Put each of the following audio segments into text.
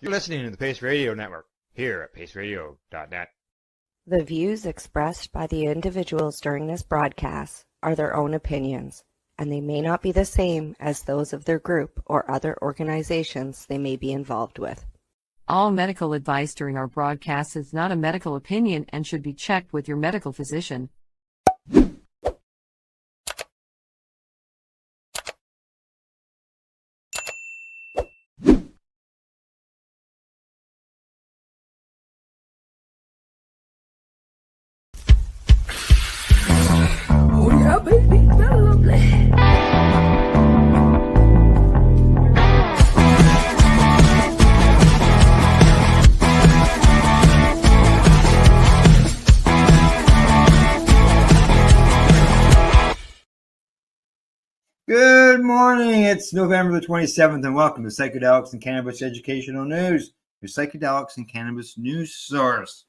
You're listening to the Pace Radio Network here at paceradio.net. The views expressed by the individuals during this broadcast are their own opinions, and they may not be the same as those of their group or other organizations they may be involved with. All medical advice during our broadcast is not a medical opinion and should be checked with your medical physician. Oh yeah, baby, that's lovely. Good morning. It's November the 27th, and welcome to Psychedelics and Cannabis Educational News, your Psychedelics and Cannabis news source.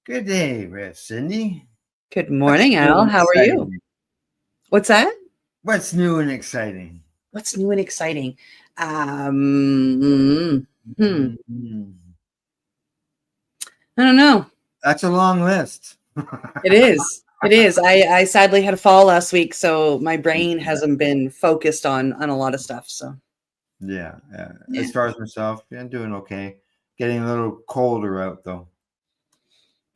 Good day, Cindy. Good morning, Al. How are you? What's that? What's new and exciting? What's new and exciting? I don't know. That's a long list. It is. It is. I sadly had a fall last week, so my brain hasn't been focused on a lot of stuff. So Yeah. As far as myself, I'm doing okay. Getting a little colder out, though.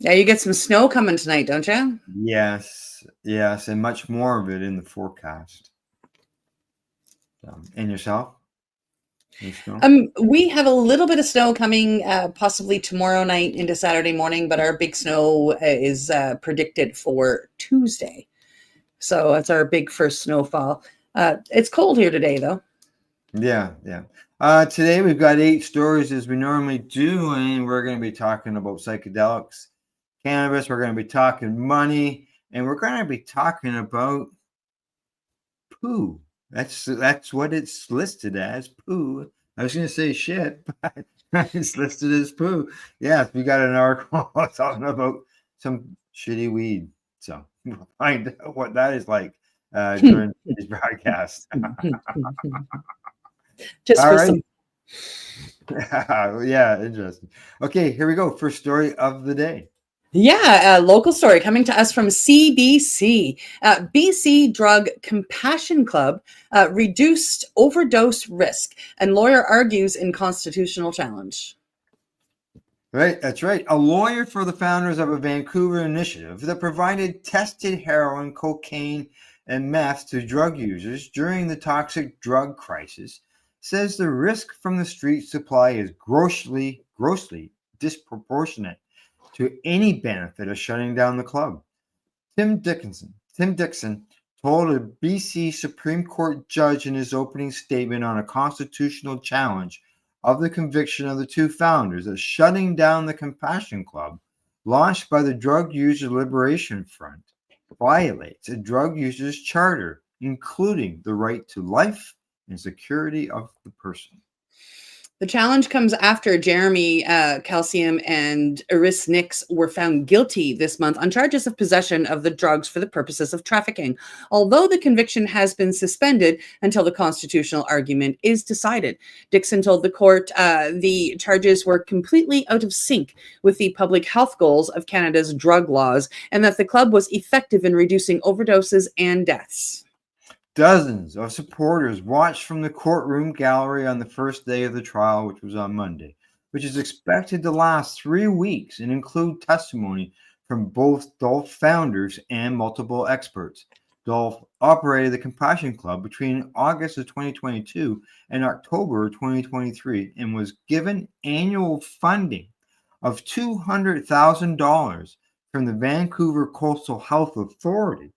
yeah, you get some snow coming tonight, don't you? Yes, and much more of it in the forecast. And yourself? Any snow? We have a little bit of snow coming, possibly tomorrow night into Saturday morning, but our big snow is predicted for Tuesday. So that's our big first snowfall. It's cold here today, though. Yeah. Today we've got 8 stories as we normally do, and we're going to be talking about psychedelics, cannabis. We're going to be talking money, and we're going to be talking about poo. That's what it's listed as, poo. I was going to say shit, but it's listed as poo. Yes, we got an article talking about some shitty weed. So we'll find out what that is like during this broadcast. Just All for right. some. Yeah, interesting. Okay, here we go. First story of the day. Yeah, a local story coming to us from CBC. BC Drug Compassion Club reduced overdose risk, and lawyer argues in constitutional challenge. Right, that's right. A lawyer for the founders of a Vancouver initiative that provided tested heroin, cocaine, and meth to drug users during the toxic drug crisis says the risk from the street supply is grossly disproportionate to any benefit of shutting down the club. Tim Dixon told a BC Supreme Court judge in his opening statement on a constitutional challenge of the conviction of the 2 founders that shutting down the Compassion Club, launched by the Drug User Liberation Front, violates a drug user's charter, including the right to life and security of the person. The challenge comes after Jeremy Calcium and Iris Nix were found guilty this month on charges of possession of the drugs for the purposes of trafficking, although the conviction has been suspended until the constitutional argument is decided. Dixon told the court the charges were completely out of sync with the public health goals of Canada's drug laws and that the club was effective in reducing overdoses and deaths. Dozens of supporters watched from the courtroom gallery on the first day of the trial, which was on Monday, which is expected to last 3 weeks and include testimony from both Dolph founders and multiple experts. Dolph operated the Compassion Club between August of 2022 and October of 2023 and was given annual funding of $200,000 from the Vancouver Coastal Health Authority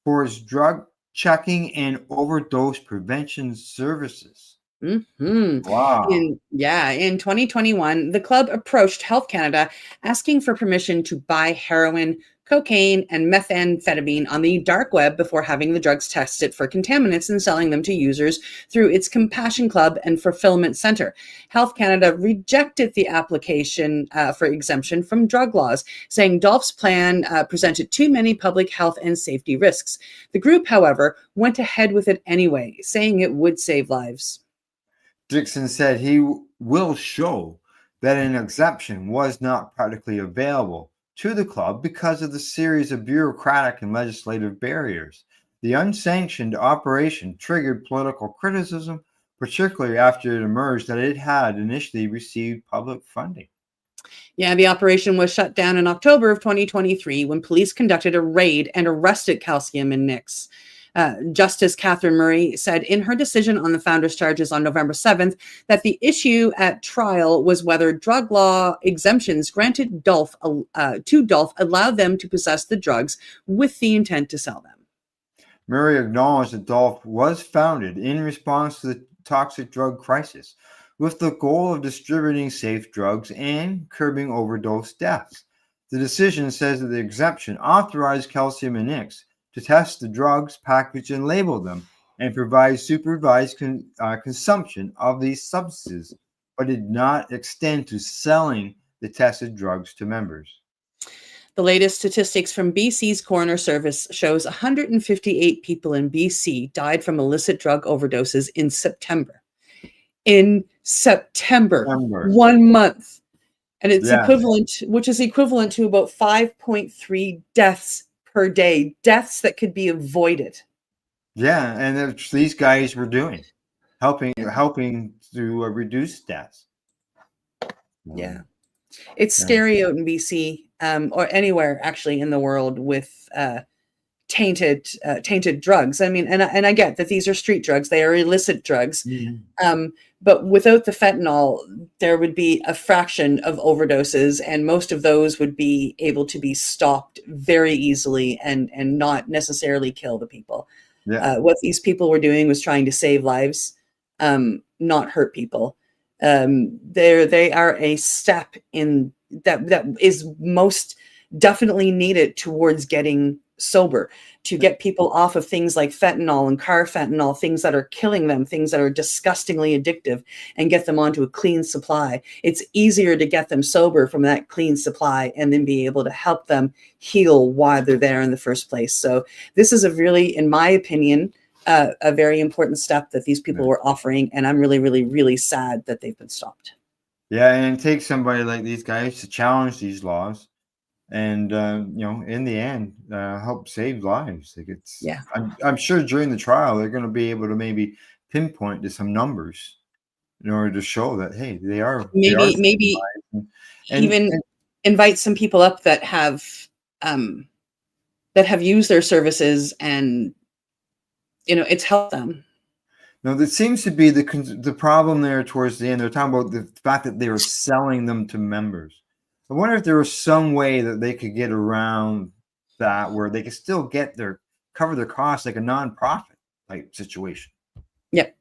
for its drug checking and overdose prevention services. Wow. In 2021, the club approached Health Canada asking for permission to buy heroin, cocaine, and methamphetamine on the dark web before having the drugs tested for contaminants and selling them to users through its Compassion Club and Fulfillment Center. Health Canada rejected the application for exemption from drug laws, saying Dolph's plan presented too many public health and safety risks. The group, however, went ahead with it anyway, saying it would save lives. Dixon said he will show that an exemption was not practically available to the club because of the series of bureaucratic and legislative barriers. The unsanctioned operation triggered political criticism, particularly after it emerged that it had initially received public funding. Yeah, the operation was shut down in October of 2023 when police conducted a raid and arrested Calcium and Nix. Justice Catherine Murray said in her decision on the founders' charges on November 7th that the issue at trial was whether drug law exemptions granted to Dolph allowed them to possess the drugs with the intent to sell them. Murray acknowledged that Dolph was founded in response to the toxic drug crisis, with the goal of distributing safe drugs and curbing overdose deaths. The decision says that the exemption authorized Calcium and Nix to test the drugs, package, and label them, and provide supervised consumption of these substances, but did not extend to selling the tested drugs to members. The latest statistics from BC's Coroner Service shows 158 people in BC died from illicit drug overdoses in September. In September, 1 month. And it's equivalent, which is equivalent to about 5.3 deaths per day, deaths that could be avoided. Yeah, and that's these guys were doing, helping to reduce deaths. Yeah, it's scary out in BC, or anywhere actually in the world with tainted drugs. I mean, and I get that these are street drugs; they are illicit drugs. Mm-hmm. But without the fentanyl, there would be a fraction of overdoses, and most of those would be able to be stopped very easily and not necessarily kill the people. Yeah. What these people were doing was trying to save lives, not hurt people. They are a step in that is most definitely needed towards getting sober, to get people off of things like fentanyl and carfentanil, things that are killing them, things that are disgustingly addictive, and get them onto a clean supply. It's easier to get them sober from that clean supply and then be able to help them heal while they're there in the first place. So this is a really, in my opinion, a very important step that these people were offering, and I'm really, really, really sad that they've been stopped. Yeah, and it takes somebody like these guys to challenge these laws, and in the end, help save lives. Like I'm sure during the trial they're going to be able to maybe pinpoint to some numbers in order to show that hey, they are maybe even invite some people up that have used their services, and it's helped them. No, that seems to be the problem there towards the end. They're talking about the fact that they were selling them to members. I wonder if there was some way that they could get around that, where they could still cover their costs like a nonprofit type situation. Yep.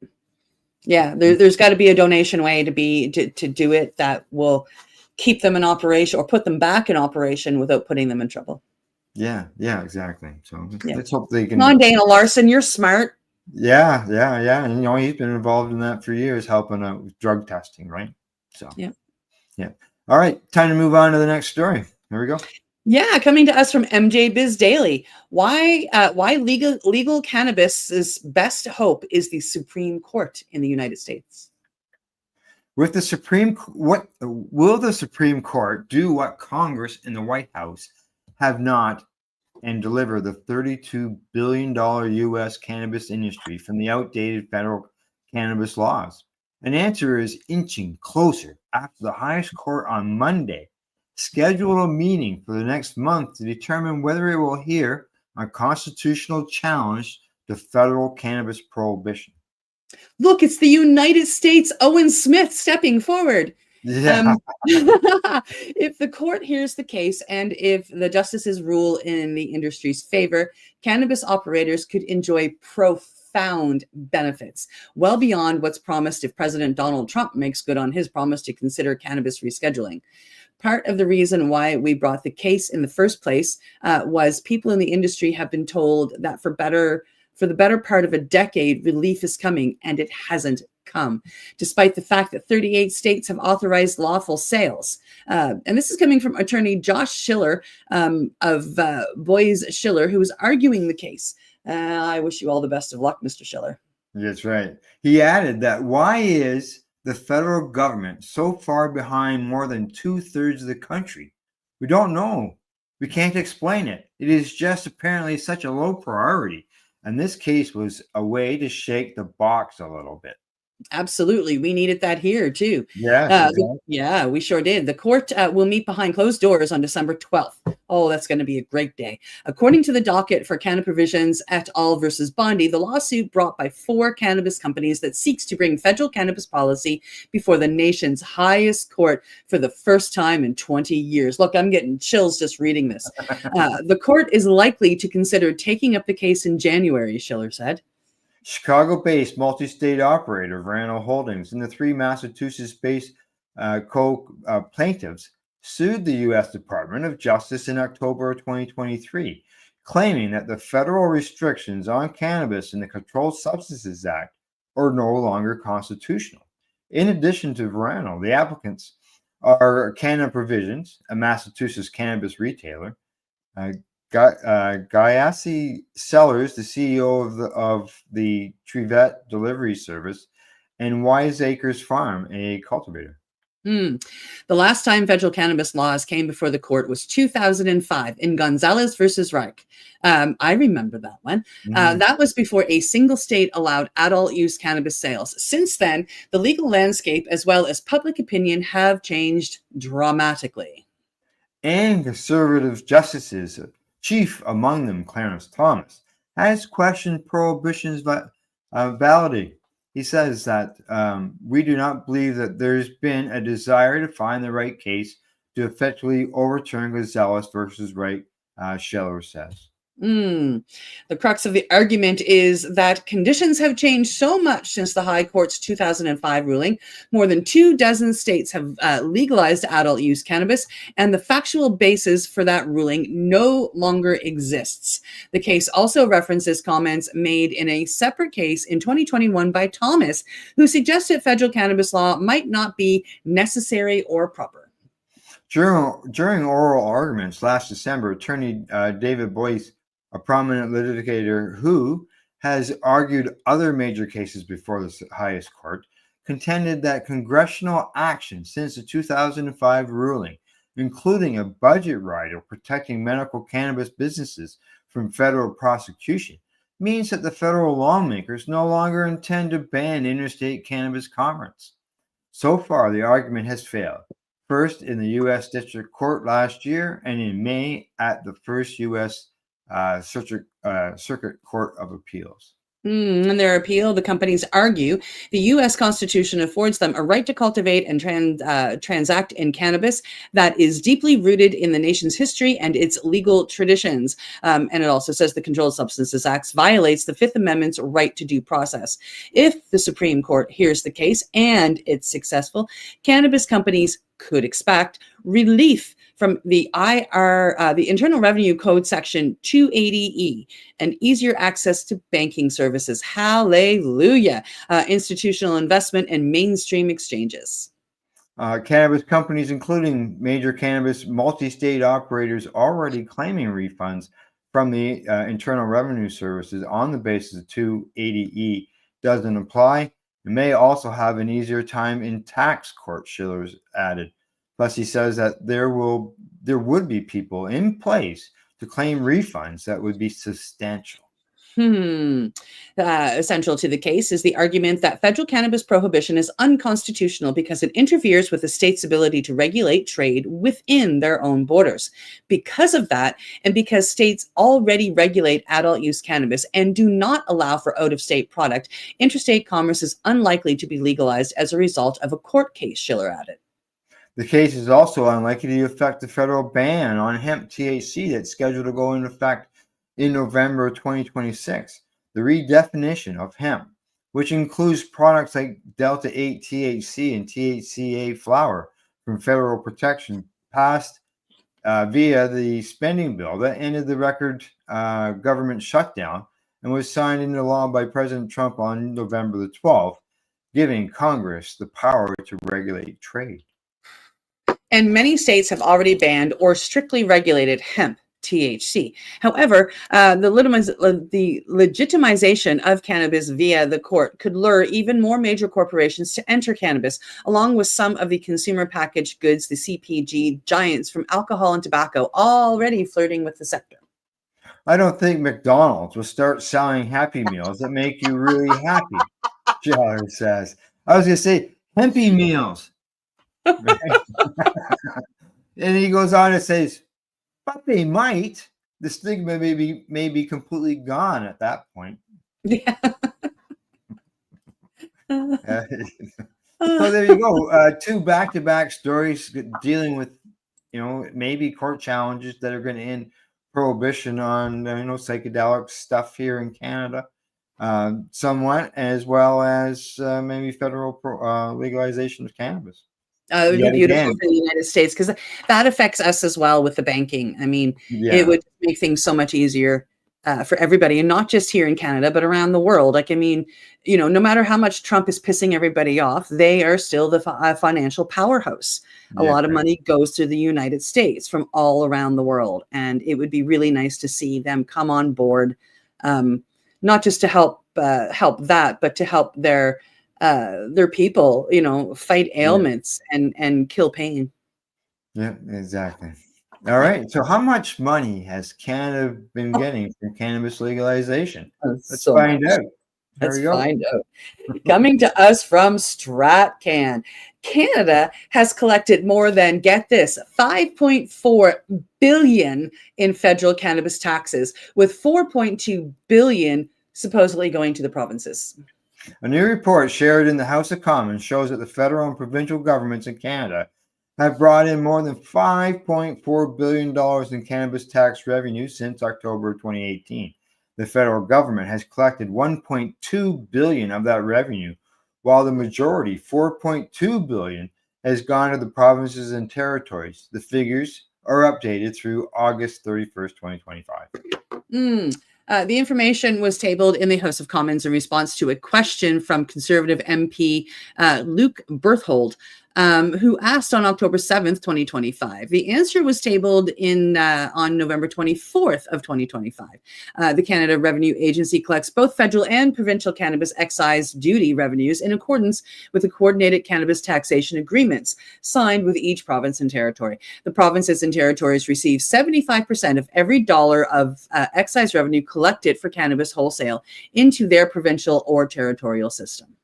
Yeah, there's got to be a donation way to do it that will keep them in operation or put them back in operation without putting them in trouble. Yeah, exactly. So let's hope they can. Come on, Dana Larson, you're smart. Yeah. And he's been involved in that for years, helping out with drug testing, right? So yeah. All right, time to move on to the next story. Here we go. Yeah, coming to us from MJ Biz Daily. Why legal cannabis's best hope is the Supreme Court in the United States? Will the Supreme Court do what Congress and the White House have not, and deliver the $32 billion U.S. cannabis industry from the outdated federal cannabis laws? An answer is inching closer after the highest court on Monday scheduled a meeting for the next month to determine whether it will hear a constitutional challenge to federal cannabis prohibition. Look, it's the United States Owen Smith stepping forward. Yeah. If the court hears the case and if the justices rule in the industry's favor, cannabis operators could enjoy profound benefits, well beyond what's promised if President Donald Trump makes good on his promise to consider cannabis rescheduling. Part of the reason why we brought the case in the first place was people in the industry have been told that for the better part of a decade, relief is coming, and it hasn't come, despite the fact that 38 states have authorized lawful sales. And this is coming from attorney Josh Schiller of Boies Schiller, who is arguing the case. I wish you all the best of luck, Mr. Schiller. That's right. He added that why is the federal government so far behind more than 2/3 of the country? We don't know. We can't explain it. It is just apparently such a low priority. And this case was a way to shake the box a little bit. Absolutely. We needed that here too. Yes, exactly. Yeah, we sure did. The court will meet behind closed doors on December 12th. Oh, that's going to be a great day. According to the docket for Canada Provisions et al. Versus Bondi, the lawsuit brought by 4 cannabis companies that seeks to bring federal cannabis policy before the nation's highest court for the first time in 20 years. Look, I'm getting chills just reading this. The court is likely to consider taking up the case in January, Schiller said. Chicago-based multi-state operator Verano Holdings and the 3 Massachusetts-based plaintiffs sued the U.S. Department of Justice in October of 2023, claiming that the federal restrictions on cannabis in the Controlled Substances Act are no longer constitutional. In addition to Verano, the applicants are Canada Provisions, a Massachusetts cannabis retailer, Gayassi Sellers, the CEO of the Trivet Delivery Service, and Wiseacres Farm, a cultivator. The last time federal cannabis laws came before the court was 2005 in Gonzalez versus Reich. I remember that one. That was before a single state allowed adult use cannabis sales. Since then, the legal landscape as well as public opinion have changed dramatically. And conservative justices, chief among them Clarence Thomas, has questioned prohibition's validity. He says that we do not believe that there's been a desire to find the right case to effectively overturn Gonzalez versus Wright, Schiller says. The crux of the argument is that conditions have changed so much since the High Court's 2005 ruling. More than 24 states have legalized adult use cannabis, and the factual basis for that ruling no longer exists. The case also references comments made in a separate case in 2021 by Thomas, who suggested federal cannabis law might not be necessary or proper. During oral arguments last December, attorney David Boyce, a prominent litigator who has argued other major cases before the highest court, contended that congressional action since the 2005 ruling, including a budget rider protecting medical cannabis businesses from federal prosecution, means that the federal lawmakers no longer intend to ban interstate cannabis commerce. So far, the argument has failed. First in the U.S. District Court last year, and in May at the first U.S. Circuit Court of Appeals. In their appeal, the companies argue the U.S. Constitution affords them a right to cultivate and transact in cannabis that is deeply rooted in the nation's history and its legal traditions. And it also says the Controlled Substances Act violates the Fifth Amendment's right to due process. If the Supreme Court hears the case and it's successful, cannabis companies could expect relief from the Internal Revenue Code Section 280E, and easier access to banking services. Hallelujah. Institutional investment and mainstream exchanges. Cannabis companies, including major cannabis multi-state operators, already claiming refunds from the Internal Revenue Services on the basis of 280E doesn't apply. It may also have an easier time in tax court, Schiller's added. Plus, he says that there would be people in place to claim refunds that would be substantial. Essential to the case is the argument that federal cannabis prohibition is unconstitutional because it interferes with the state's ability to regulate trade within their own borders. Because of that, and because states already regulate adult use cannabis and do not allow for out-of-state product, interstate commerce is unlikely to be legalized as a result of a court case, Schiller added. The case is also unlikely to affect the federal ban on hemp THC that's scheduled to go into effect in November 2026. The redefinition of hemp, which includes products like Delta-8 THC and THCA flower from federal protection, passed via the spending bill that ended the record government shutdown and was signed into law by President Trump on November the 12th, giving Congress the power to regulate trade. And many states have already banned or strictly regulated hemp THC. However, the legitimization of cannabis via the court could lure even more major corporations to enter cannabis, along with some of the consumer packaged goods, the CPG giants from alcohol and tobacco, already flirting with the sector. I don't think McDonald's will start selling Happy Meals that make you really happy, Charlie says. I was going to say Hempy Meals. Right? And he goes on and says, but they might. The stigma may be completely gone at that point. Yeah. So there you go. Two back-to-back stories dealing with, maybe court challenges that are going to end prohibition on, psychedelic stuff here in Canada, somewhat, as well as maybe federal legalization of cannabis. It would be beautiful for the United States, because that affects us as well with the banking. I mean, it would make things so much easier for everybody, and not just here in Canada, but around the world. Like, I mean, no matter how much Trump is pissing everybody off, they are still the financial powerhouse. A lot of money goes to the United States from all around the world. And it would be really nice to see them come on board, not just to help that, but to help their people, fight ailments and kill pain. Yeah, exactly. All right. So how much money has Canada been getting from cannabis legalization? Let's find out. Let's find out. Coming to us from StratCan, Canada has collected more than, get this, $5.4 billion in federal cannabis taxes, with $4.2 billion supposedly going to the provinces. A new report shared in the House of Commons shows that the federal and provincial governments in Canada have brought in more than $5.4 billion in cannabis tax revenue since October 2018. The federal government has collected $1.2 billion of that revenue, while the majority, $4.2 billion, has gone to the provinces and territories. The figures are updated through August 31st, 2025. The information was tabled in the House of Commons in response to a question from Conservative MP Luke Berthold, who asked on October 7th, 2025. The answer was tabled on November 24th of 2025. The Canada Revenue Agency collects both federal and provincial cannabis excise duty revenues in accordance with the coordinated cannabis taxation agreements signed with each province and territory. The provinces and territories receive 75% of every dollar of excise revenue collected for cannabis wholesale into their provincial or territorial system.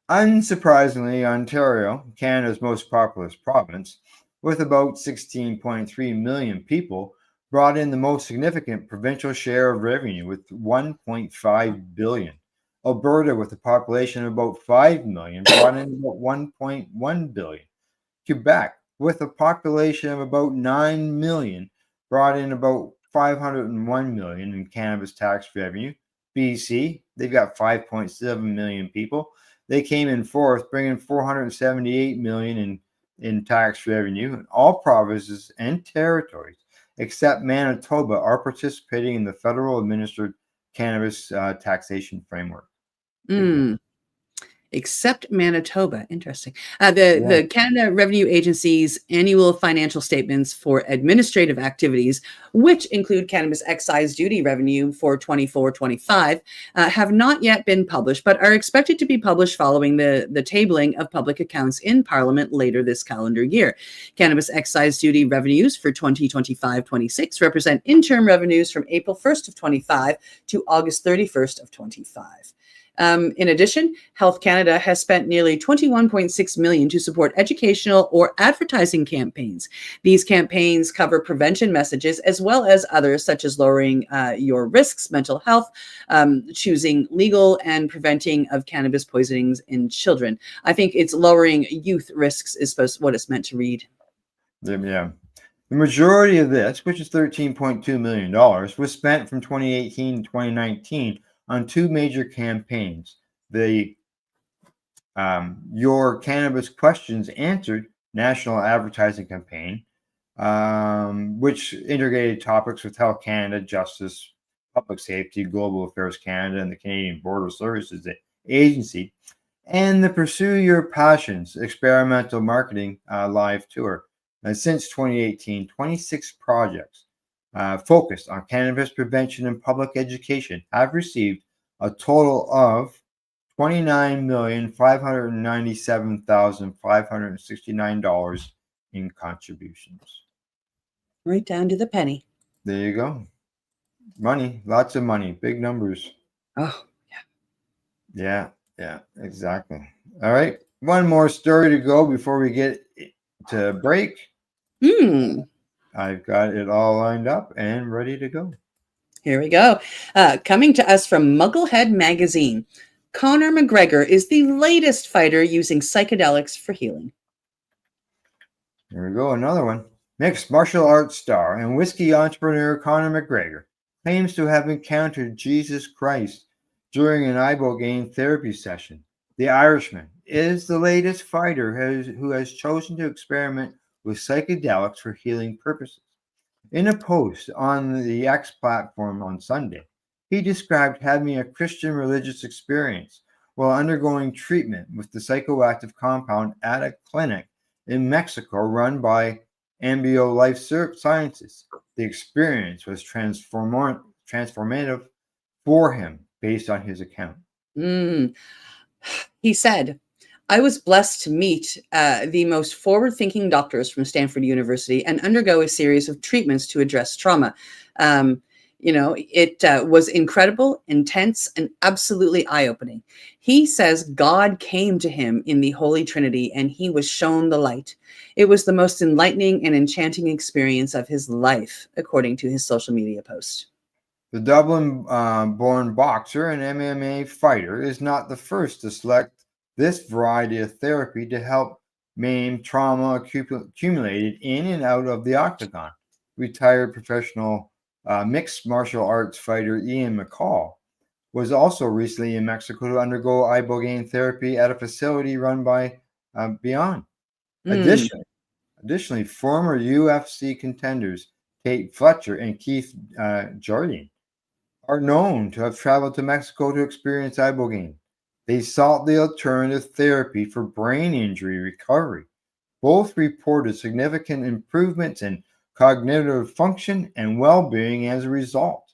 Unsurprisingly, Ontario, Canada's most populous province, with about 16.3 million people, brought in the most significant provincial share of revenue with $1.5 billion. Alberta, with a population of about 5 million, brought in about $1.1 billion. Quebec, with a population of about 9 million, brought in about $501 million in cannabis tax revenue. BC, they've got 5.7 million people. They came in fourth, bringing $478 million in tax revenue. And all provinces and territories, except Manitoba, are participating in the federal administered cannabis taxation framework. Except Manitoba. Interesting. The Canada Revenue Agency's annual financial statements for administrative activities, which include cannabis excise duty revenue for 24-25, have not yet been published, but are expected to be published following the tabling of public accounts in Parliament later this calendar year. Cannabis excise duty revenues for 2025-26 represent interim revenues from April 1st of 25 to August 31st of 25. In addition, Health Canada has spent nearly $21.6 million to support educational or advertising campaigns. These campaigns cover prevention messages as well as others, such as lowering your risks, mental health, choosing legal, and preventing of cannabis poisonings in children. I think it's lowering youth risks is what it's meant to read. Yeah. The majority of this, which is $13.2 million, was spent from 2018 to 2019 on two major campaigns. The Your Cannabis Questions Answered national advertising campaign, which integrated topics with Health Canada, Justice, Public Safety, Global Affairs Canada, and the Canadian Border Services Agency, and the Pursue Your Passions experimental marketing live tour. Since 2018, 26 projects focused on cannabis prevention and public education have received a total of $29,597,569 in contributions. Right down to the penny. There you go. Money, lots of money, big numbers. Oh, Yeah, exactly. All right, one more story to go before we get to break. I've got it all lined up and ready to go. Here we go. Coming to us from Mugglehead Magazine, Conor McGregor is the latest fighter using psychedelics for healing. Here we go, another one. Mixed martial arts star and whiskey entrepreneur Conor McGregor claims to have encountered Jesus Christ during an ibogaine therapy session. The Irishman is the latest fighter who has chosen to experiment with psychedelics for healing purposes. In a post on the X platform on Sunday, he described having a Christian religious experience while undergoing treatment with the psychoactive compound at a clinic in Mexico run by Ambio Life Sciences. The experience was transformative for him, based on his account. He said, I was blessed to meet the most forward-thinking doctors from Stanford University and undergo a series of treatments to address trauma. It was incredible, intense, and absolutely eye-opening. He says God came to him in the Holy Trinity and he was shown the light. It was the most enlightening and enchanting experience of his life, according to his social media post. The Dublin-born boxer and MMA fighter is not the first to select this variety of therapy to help maim trauma accumulated in and out of the octagon. Retired professional mixed martial arts fighter Ian McCall was also recently in Mexico to undergo ibogaine therapy at a facility run by Beyond. Additionally, former UFC contenders Tate Fletcher and Keith Jardine are known to have traveled to Mexico to experience ibogaine. They sought the alternative therapy for brain injury recovery. Both reported significant improvements in cognitive function and well-being as a result.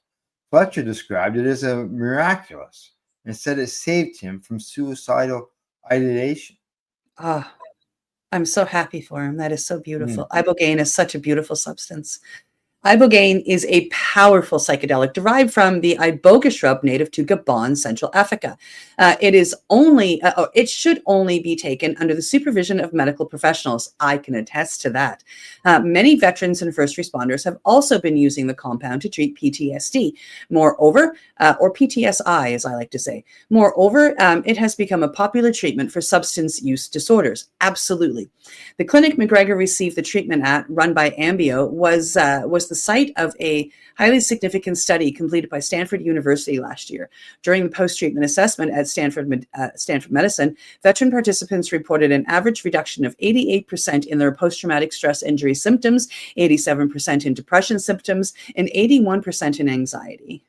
Fletcher described it as a miraculous and said it saved him from suicidal ideation. I'm so happy for him. That is so beautiful. Ibogaine is such a beautiful substance. Ibogaine is a powerful psychedelic derived from the iboga shrub native to Gabon, Central Africa. It should only be taken under the supervision of medical professionals. I can attest to that. Many veterans and first responders have also been using the compound to treat PTSD. Moreover, or PTSI, as I like to say. Moreover, it has become a popular treatment for substance use disorders. Absolutely. The clinic McGregor received the treatment at, run by Ambio, was the site of a highly significant study completed by Stanford University last year. During the post-treatment assessment at Stanford Medicine, veteran participants reported an average reduction of 88% in their post-traumatic stress injury symptoms, 87% in depression symptoms, and 81% in anxiety.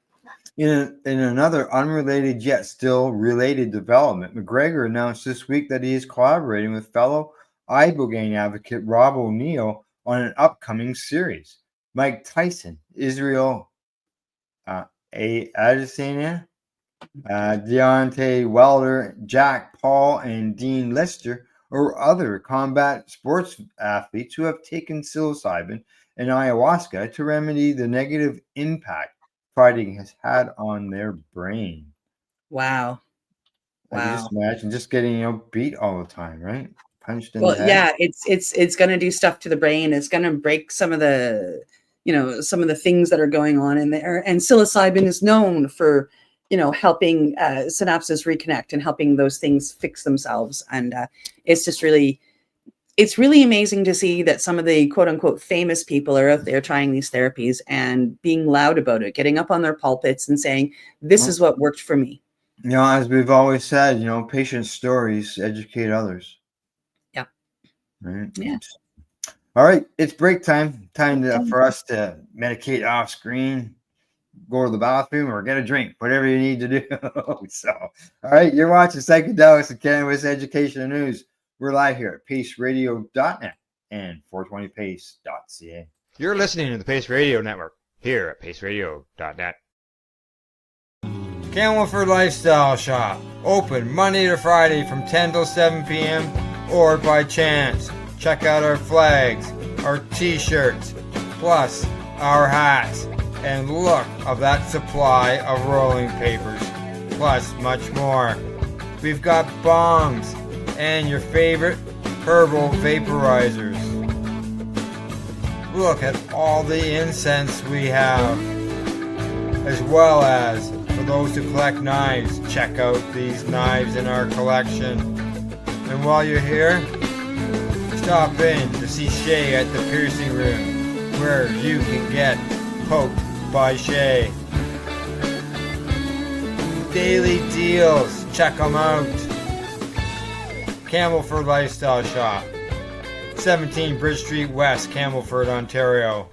In another unrelated yet still related development, McGregor announced this week that he is collaborating with fellow ibogaine advocate Rob O'Neill on an upcoming series. Mike Tyson, Israel Adesanya, Deontay Wilder, Jack Paul, and Dean Lister or other combat sports athletes who have taken psilocybin and ayahuasca to remedy the negative impact fighting has had on their brain. Wow. Like, you just imagine just getting beat all the time, right? Punched in the head. Yeah, it's going to do stuff to the brain. It's going to break some of the things that are going on in there. And psilocybin is known for, helping synapses reconnect and helping those things fix themselves. And it's just really amazing to see that some of the quote unquote famous people are out there trying these therapies and being loud about it, getting up on their pulpits and saying, this is what worked for me. As we've always said, patient stories educate others. Yeah. Right. Yeah. All right. It's break time. For us to medicate off screen, go to the bathroom or get a drink, whatever you need to do. So, all right. You're watching Psychedelics and Cannabis Education and News. We're live here at paceradio.net and 420pace.ca. You're listening to the Pace Radio Network, here at paceradio.net. Campbellford Lifestyle Shop, open Monday to Friday from 10 till 7 p.m. or by chance. Check out our flags, our t-shirts, plus our hats, and look of that supply of rolling papers, plus much more. We've got bongs and your favorite herbal vaporizers. Look at all the incense we have, as well as for those who collect knives, check out these knives in our collection. And while you're here, stop in to see Shay at the piercing room, where you can get poked by Shay. Daily deals, check them out. Campbellford Lifestyle Shop, 17 Bridge Street West, Campbellford, Ontario.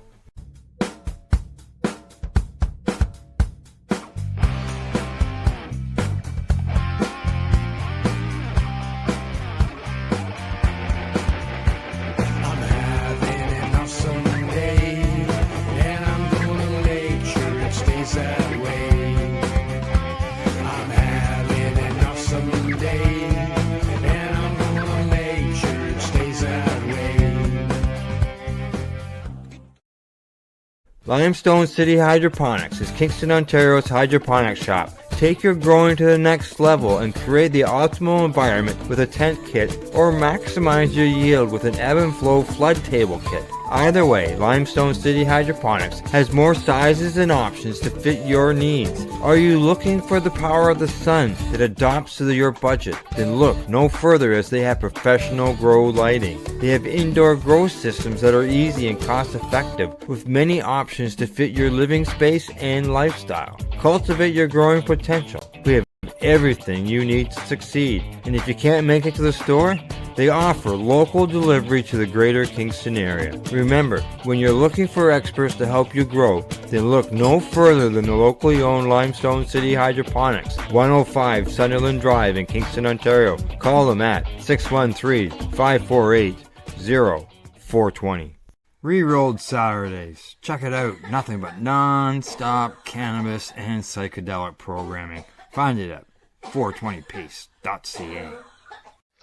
Limestone City Hydroponics is Kingston, Ontario's hydroponics shop. Take your growing to the next level and create the optimal environment with a tent kit, or maximize your yield with an ebb and flow flood table kit. Either way, Limestone City Hydroponics has more sizes and options to fit your needs. Are you looking for the power of the sun that adapts to your budget? Then look no further, as they have professional grow lighting. They have indoor grow systems that are easy and cost effective, with many options to fit your living space and lifestyle. Cultivate your growing potential. We have everything you need to succeed. And if you can't make it to the store, they offer local delivery to the greater Kingston area. Remember, when you're looking for experts to help you grow, then look no further than the locally owned Limestone City Hydroponics, 105 Sunderland Drive in Kingston, Ontario. Call them at 613-548-0420. Rerolled Saturdays. Check it out. Nothing but non-stop cannabis and psychedelic programming. Find it at 420pace.ca.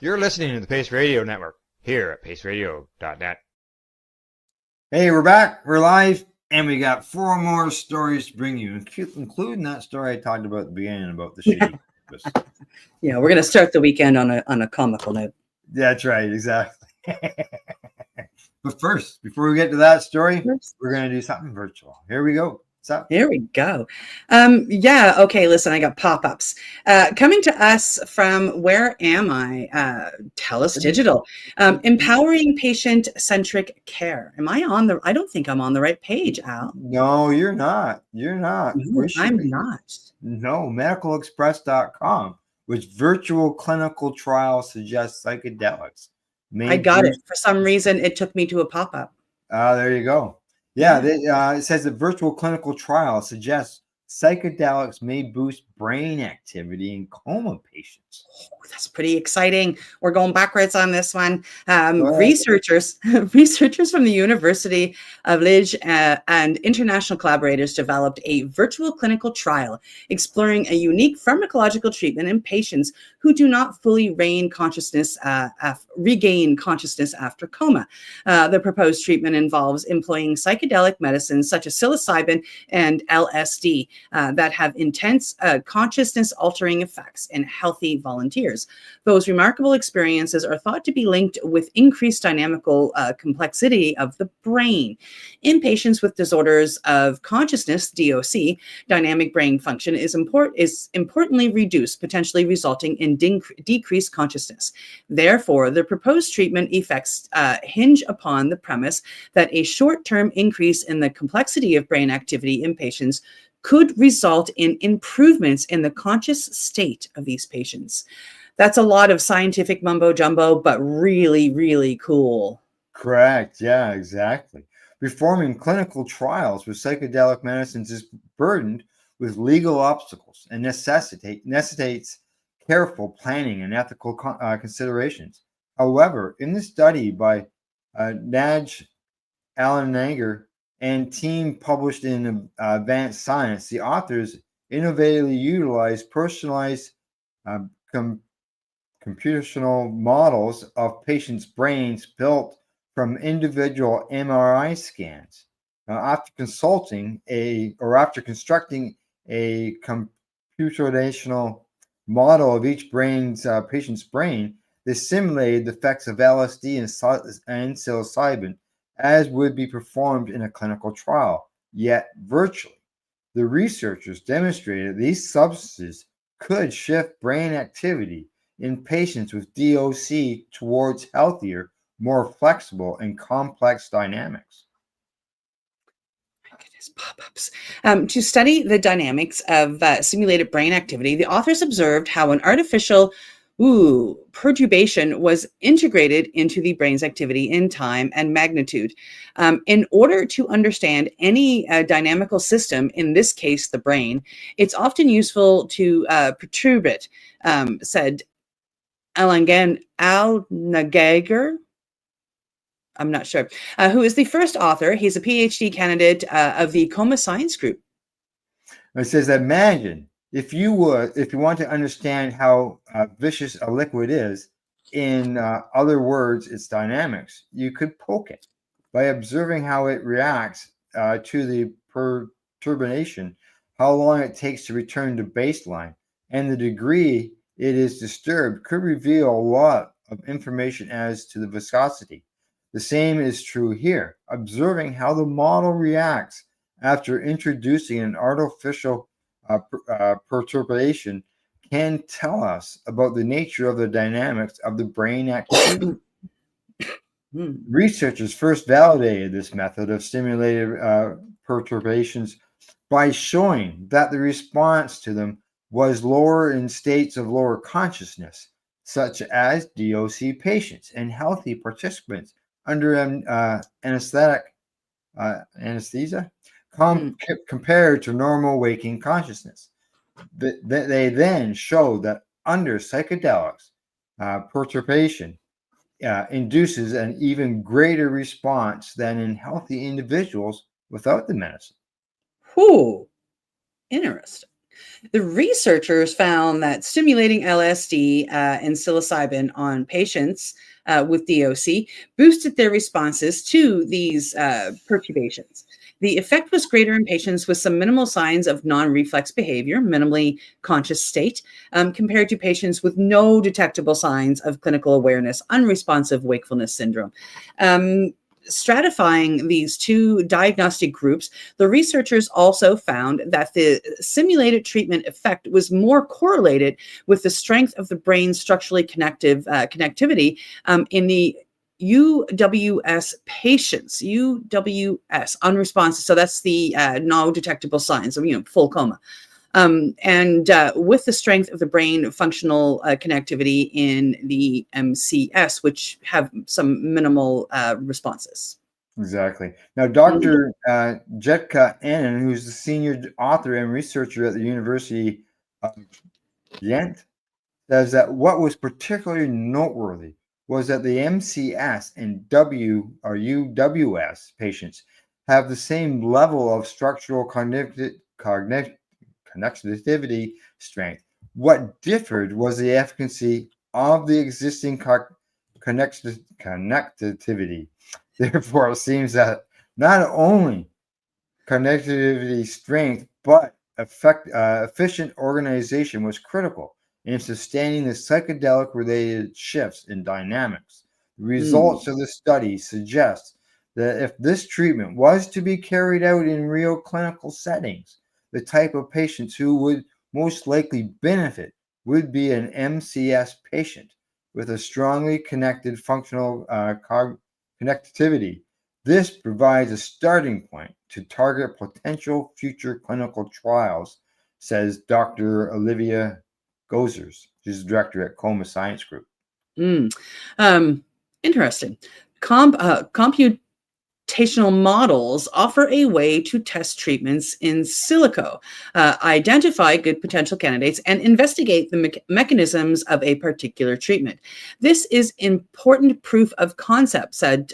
You're listening to the Pace Radio Network here at paceradio.net. Hey, we're back. We're live. And we got 4 more stories to bring you, including that story I talked about at the beginning about the shitty. Yeah, we're going to start the weekend on a comical note. That's right. Exactly. But first, before we get to that story, we're going to do something virtual. Here we go. What's up? Here we go. Okay, listen, I got pop-ups. Coming to us from Where Am I? TELUS Digital. Empowering patient-centric care. Am I on the... I don't think I'm on the right page, Al. No, you're not. You're not. No, I'm not. No, medicalexpress.com, which virtual clinical trials suggest psychedelics. I got it. For some reason, it took me to a pop-up. There you go. Yeah, it says the virtual clinical trial suggests psychedelics may boost brain activity in coma patients. Oh, that's pretty exciting. We're going backwards on this one. Researchers from the University of Liege and international collaborators developed a virtual clinical trial exploring a unique pharmacological treatment in patients who do not fully regain consciousness after coma. The proposed treatment involves employing psychedelic medicines such as psilocybin and LSD that have intense consciousness-altering effects in healthy volunteers. Those remarkable experiences are thought to be linked with increased dynamical complexity of the brain. In patients with disorders of consciousness, DOC, dynamic brain function is importantly reduced, potentially resulting in decreased consciousness. Therefore, the proposed treatment effects hinge upon the premise that a short-term increase in the complexity of brain activity in patients could result in improvements in the conscious state of these patients. That's a lot of scientific mumbo jumbo, but really, really cool. Correct. Yeah, exactly. Performing clinical trials with psychedelic medicines is burdened with legal obstacles and necessitates careful planning and ethical considerations. However, in this study by Naj Alananger and team published in Advanced Science, the authors innovatively utilized personalized computational models of patients' brains built from individual MRI scans. After constructing a computational model of each patient's brain, they simulated the effects of LSD and psilocybin as would be performed in a clinical trial, yet virtually. The researchers demonstrated these substances could shift brain activity in patients with DOC towards healthier, more flexible, and complex dynamics. Pop-ups. To study the dynamics of simulated brain activity, the authors observed how an artificial perturbation was integrated into the brain's activity in time and magnitude. In order to understand any dynamical system, in this case, the brain, it's often useful to perturb it, said Al-Nagager, I'm not sure, who is the first author. He's a PhD candidate of the Coma Science Group. It says, imagine if you want to understand how vicious a liquid is, in other words, its dynamics, you could poke it by observing how it reacts to the perturbation, how long it takes to return to baseline, and the degree it is disturbed could reveal a lot of information as to the viscosity. The same is true here. Observing how the model reacts after introducing an artificial perturbation can tell us about the nature of the dynamics of the brain activity. Researchers first validated this method of stimulated perturbations by showing that the response to them was lower in states of lower consciousness, such as DOC patients and healthy participants under anesthesia, compared to normal waking consciousness. They then showed that under psychedelics, perturbation induces an even greater response than in healthy individuals without the medicine. Interesting. The researchers found that stimulating LSD and psilocybin on patients with DOC boosted their responses to these perturbations. The effect was greater in patients with some minimal signs of non-reflex behavior, minimally conscious state, compared to patients with no detectable signs of clinical awareness, unresponsive wakefulness syndrome. Stratifying these two diagnostic groups, the researchers also found that the simulated treatment effect was more correlated with the strength of the brain's structurally connectivity in the UWS patients, UWS, unresponsive. So that's the no detectable signs, full coma. And with the strength of the brain functional connectivity in the MCS, which have some minimal responses. Exactly. Now, Dr. Jetka Annan, who's the senior author and researcher at the University of Ghent, says that what was particularly noteworthy was that the MCS and UWS patients have the same level of structural connectivity strength. What differed was the efficacy of the existing connectivity. Therefore, it seems that not only connectivity strength, but efficient organization was critical in sustaining the psychedelic-related shifts in dynamics. The results of the study suggest that if this treatment was to be carried out in real clinical settings, the type of patients who would most likely benefit would be an MCS patient with a strongly connected functional connectivity. This provides a starting point to target potential future clinical trials, says Dr. Olivia Gozers, who's the director at Coma Science Group. Interesting. Computational models offer a way to test treatments in silico, identify good potential candidates, and investigate the mechanisms of a particular treatment. This is important proof of concept, said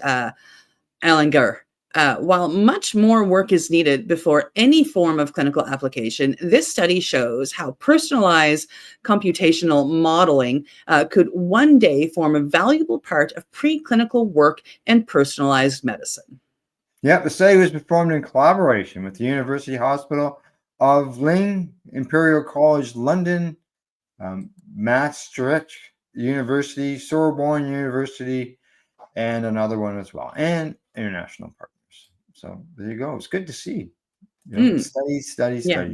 Allinger, While much more work is needed before any form of clinical application, this study shows how personalized computational modeling could one day form a valuable part of preclinical work and personalized medicine. Yep, the study was performed in collaboration with the University Hospital of Ling, Imperial College London, Maastricht University, Sorbonne University, and another one as well, and international partners. So there you go. It's good to see. Studies. Yeah.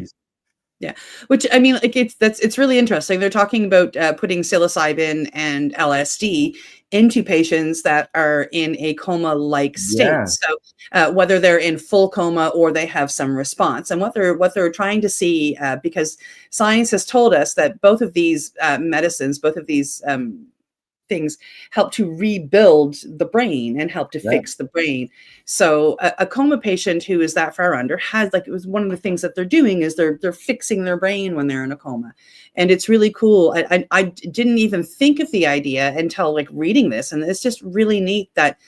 Yeah, which I mean, like it's really interesting. They're talking about putting psilocybin and LSD into patients that are in a coma-like state. Yeah. So whether they're in full coma or they have some response, and what they're trying to see, because science has told us that both of these medicines, both of these things help to rebuild the brain and help to fix the brain. So a coma patient who is that far under has, like, it was one of the things that they're doing is they're fixing their brain when they're in a coma. And it's really cool. I didn't even think of the idea until like reading this. And it's just really neat that,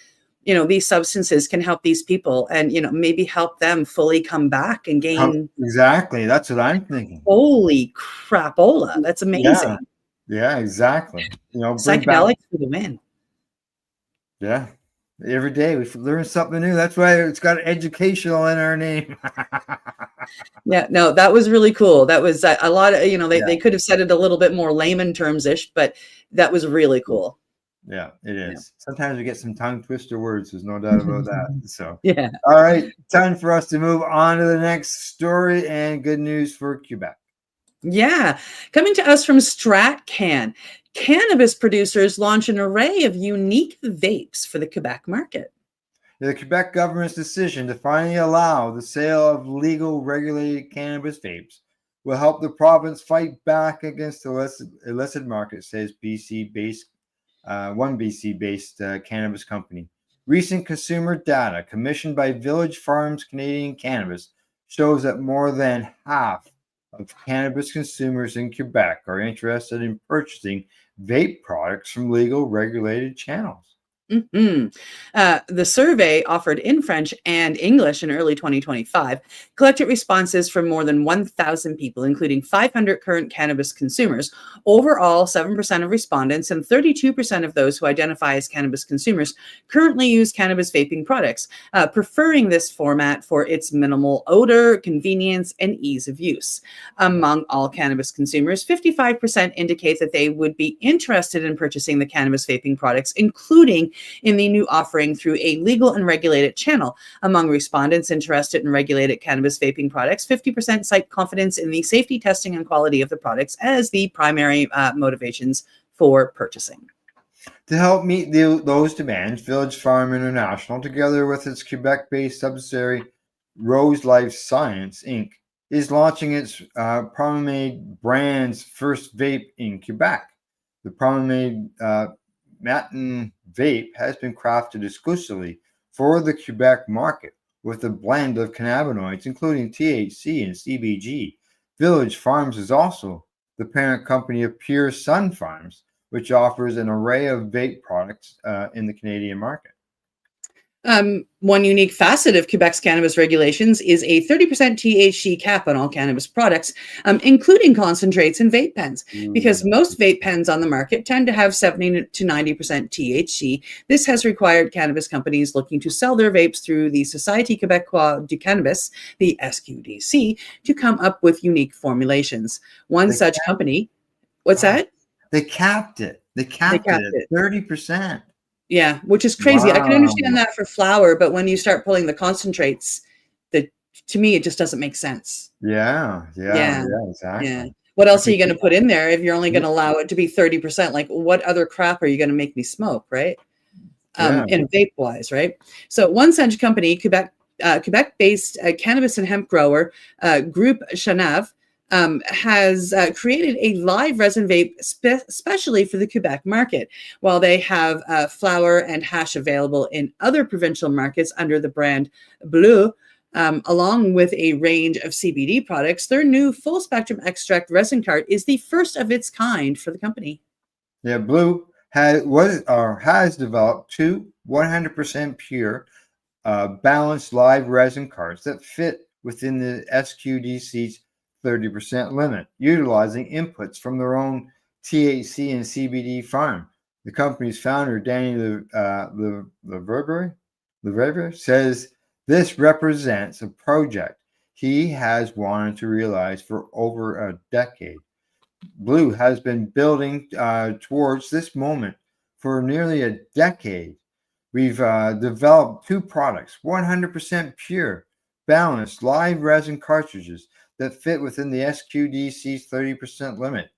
these substances can help these people and, maybe help them fully come back and gain. Exactly. That's what I'm thinking. Holy crapola. That's amazing. Yeah, exactly. Psychedelics for the win. Yeah. Every day we learn something new. That's why it's got educational in our name. Yeah, no, that was really cool. That was a lot of, they could have said it a little bit more layman terms-ish, but that was really cool. Yeah, it is. Yeah. Sometimes we get some tongue twister words. There's no doubt about that. So, yeah. All right. Time for us to move on to the next story, and good news for Quebec. Yeah, coming to us from StratCan, cannabis producers launch an array of unique vapes for the Quebec market. The Quebec government's decision to finally allow the sale of legal regulated cannabis vapes will help the province fight back against the illicit market, says one BC-based cannabis company. Recent consumer data commissioned by Village Farms Canadian Cannabis shows that more than half of cannabis consumers in Quebec are interested in purchasing vape products from legal regulated channels. The survey, offered in French and English in early 2025, collected responses from more than 1,000 people, including 500 current cannabis consumers. Overall, 7% of respondents and 32% of those who identify as cannabis consumers currently use cannabis vaping products, preferring this format for its minimal odor, convenience, and ease of use. Among all cannabis consumers, 55% indicate that they would be interested in purchasing the cannabis vaping products, including in the new offering through a legal and regulated channel. Among respondents interested in regulated cannabis vaping products, 50% cite confidence in the safety testing and quality of the products as the primary motivations for purchasing. To help meet those demands, Village Farm International, together with its Quebec-based subsidiary Rose Life Science, Inc., is launching its Promenade brand's first vape in Quebec. The Promenade Matin vape has been crafted exclusively for the Quebec market with a blend of cannabinoids, including THC and CBG. Village Farms is also the parent company of Pure Sun Farms, which offers an array of vape products in the Canadian market. One unique facet of Quebec's cannabis regulations is a 30% THC cap on all cannabis products, including concentrates and vape pens. Because most vape pens on the market tend to have 70 to 90% THC, this has required cannabis companies looking to sell their vapes through the Société Québécoise du Cannabis, the SQDC, to come up with unique formulations. One such company, what's that? They capped it. They capped it at 30%. Yeah, which is crazy. Wow. I can understand that for flour, but when you start pulling the concentrates, to me, it just doesn't make sense. Yeah, exactly. Yeah. What else are you going to put in there if you're only going to allow it to be 30%? Like, what other crap are you going to make me smoke, right? In vape-wise, right? So one such company, Quebec-based cannabis and hemp grower, Group Chanav, has created a live resin vape especially for the Quebec market. While they have flour and hash available in other provincial markets under the brand Bleu, along with a range of CBD products, their new full-spectrum extract resin cart is the first of its kind for the company. Yeah, Bleu has developed two 100% pure balanced live resin carts that fit within the SQDC's 30% limit, utilizing inputs from their own THC and CBD farm. The company's founder, Danny Leverrier, says this represents a project he has wanted to realize for over a decade. Blue has been building towards this moment for nearly a decade. We've developed two products, 100% pure, balanced live resin cartridges that fit within the SQDC's 30% limit.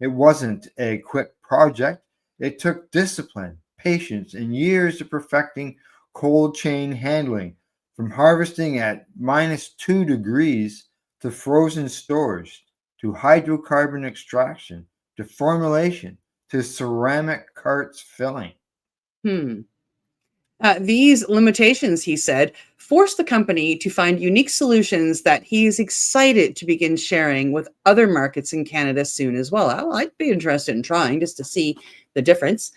It wasn't a quick project. It took discipline, patience, and years of perfecting cold chain handling, from harvesting at -2 degrees to frozen storage, to hydrocarbon extraction, to formulation, to ceramic carts filling. These limitations, he said, forced the company to find unique solutions that he's excited to begin sharing with other markets in Canada soon as well. I'd be interested in trying just to see the difference.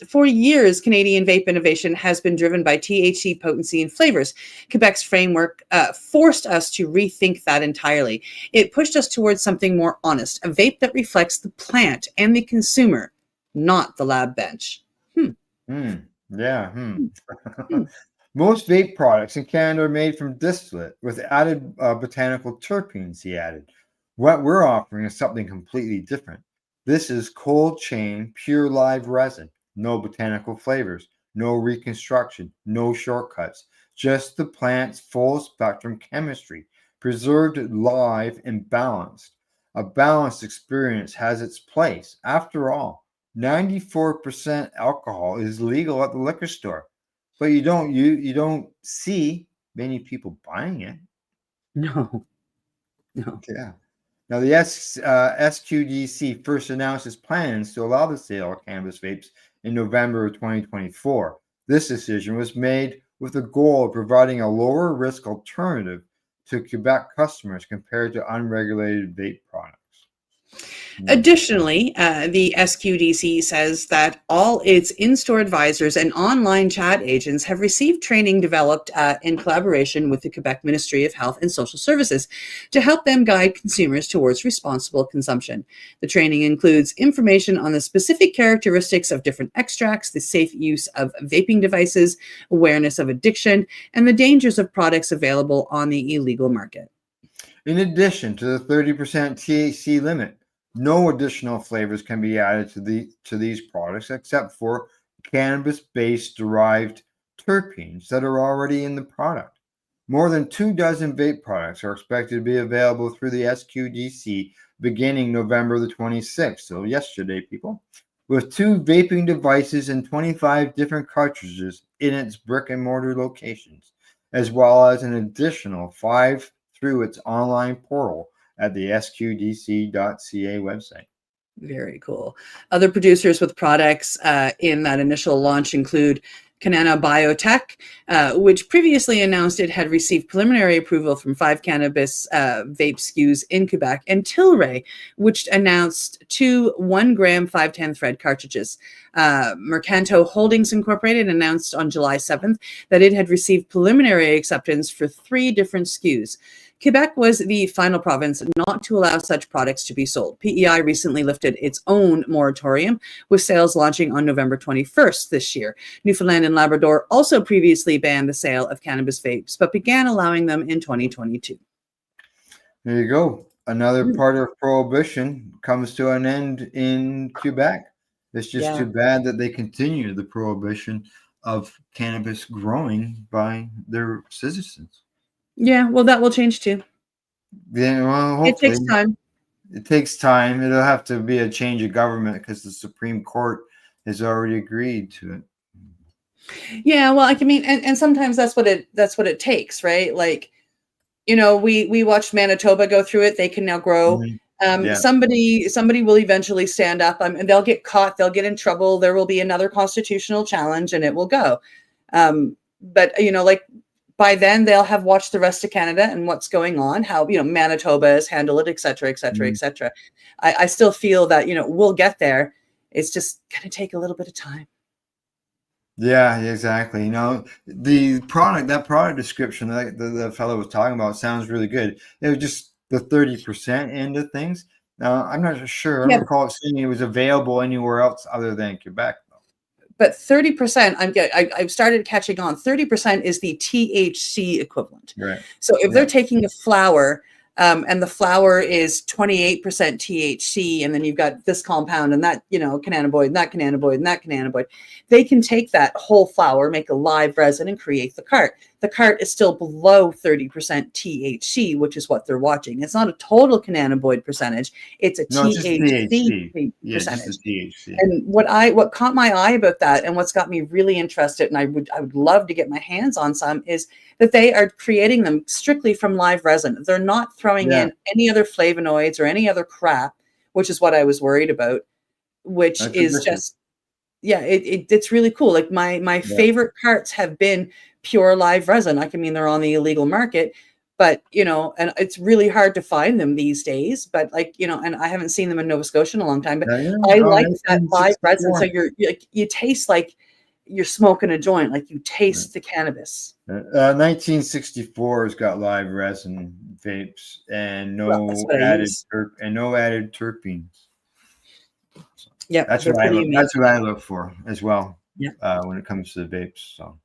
For years, Canadian vape innovation has been driven by THC potency and flavors. Quebec's framework forced us to rethink that entirely. It pushed us towards something more honest, a vape that reflects the plant and the consumer, not the lab bench. Yeah. Most vape products in Canada are made from distillate with added botanical terpenes, he added. What we're offering is something completely different. This is cold chain, pure live resin, no botanical flavors, no reconstruction, no shortcuts, just the plant's full spectrum chemistry, preserved live and balanced. A balanced experience has its place. After all, 94% alcohol is legal at the liquor store, but you don't see many people buying it. No. Yeah. Now, the SQDC first announced its plans to allow the sale of cannabis vapes in November of 2024. This decision was made with the goal of providing a lower risk alternative to Quebec customers compared to unregulated vape products. Additionally, the SQDC says that all its in-store advisors and online chat agents have received training developed in collaboration with the Quebec Ministry of Health and Social Services to help them guide consumers towards responsible consumption. The training includes information on the specific characteristics of different extracts, the safe use of vaping devices, awareness of addiction, and the dangers of products available on the illegal market. In addition to the 30% THC limit, no additional flavors can be added to these products except for cannabis-based derived terpenes that are already in the product. More than 24 vape products are expected to be available through the SQDC beginning November the 26th, so yesterday, people, with 2 vaping devices and 25 different cartridges in its brick-and-mortar locations, as well as an additional 5 through its online portal at the sqdc.ca website. Very cool. Other producers with products in that initial launch include Canana Biotech, which previously announced it had received preliminary approval from 5 cannabis vape SKUs in Quebec, and Tilray, which announced 2 1-gram 510 thread cartridges. Mercanto Holdings Incorporated announced on July 7th that it had received preliminary acceptance for 3 different SKUs. Quebec was the final province not to allow such products to be sold. PEI recently lifted its own moratorium, with sales launching on November 21st this year. Newfoundland and Labrador also previously banned the sale of cannabis vapes, but began allowing them in 2022. There you go. Another part of prohibition comes to an end in Quebec. It's just too bad that they continue the prohibition of cannabis growing by their citizens. Yeah, well, that will change too. Yeah, well, hopefully. It takes time. It takes time. It'll have to be a change of government because the Supreme Court has already agreed to it. Yeah, well, I mean, and sometimes that's what it takes, right? Like, we watched Manitoba go through it. They can now grow. Somebody will eventually stand up, and they'll get caught. They'll get in trouble. There will be another constitutional challenge, and it will go. But like, by then they'll have watched the rest of Canada and what's going on, how, Manitoba has handled it, et cetera, et cetera, et cetera. I still feel that, we'll get there. It's just going to take a little bit of time. Yeah, exactly. You know, that product description that the fellow was talking about sounds really good. It was just the 30% end of things. Now, I'm not sure. I don't Yeah, recall it saying it was available anywhere else other than Quebec, though. but 30%, I've started catching on. 30% is the THC equivalent. Right. So if they're Yeah. taking a flower, and the flower is 28% THC, and then you've got this compound and that, cannabinoid, and that cannabinoid, and that cannabinoid, they can take that whole flower, make a live resin, and create the cart. The cart is still below 30% THC, which is what they're watching. It's not a total cannabinoid percentage; it's a No, it's just THC. THC Yeah, just the percentage. THC. And what caught my eye about that, and what's got me really interested, and I would love to get my hands on some, is that they are creating them strictly from live resin. They're not throwing Yeah, in any other flavonoids or any other crap, which is what I was worried about. Which that's is ridiculous. just, yeah, it's really cool. Like my Yeah. favorite carts have been pure live resin. I mean, they're on the illegal market, but and it's really hard to find them these days. But and I haven't seen them in Nova Scotia in a long time. But Yeah, yeah. I Oh, like that live resin. 1964. So you taste like you're smoking a joint, like you taste the cannabis. 1964 has got live resin vapes and Well, that's what I use. no added terpenes. Yeah, That's they're what I pretty look. amazing. That's what I look for as well. Yeah. When it comes to the vapes. So,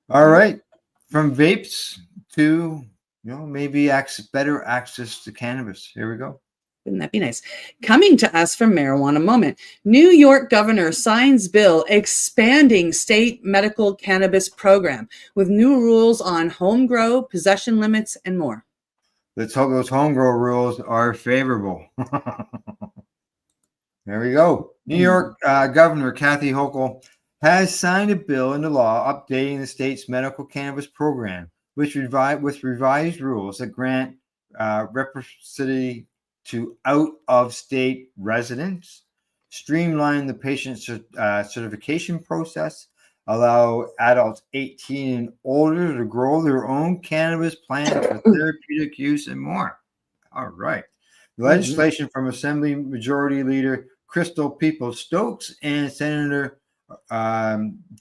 all right, from vapes to maybe better access to cannabis. Here we go. Wouldn't that be nice? Coming to us from Marijuana Moment. New York governor signs bill expanding state medical cannabis program with new rules on home grow, possession limits, and more. Let's hope those homegrown rules are favorable. There we go. New York Governor Kathy Hochul has signed a bill into law updating the state's medical cannabis program, with revised rules that grant reciprocity to out-of-state residents, streamline the patient certification process, allow adults 18 and older to grow their own cannabis plants for therapeutic use, and more. All right. The legislation from Assembly Majority Leader Crystal Peoples-Stokes and Senator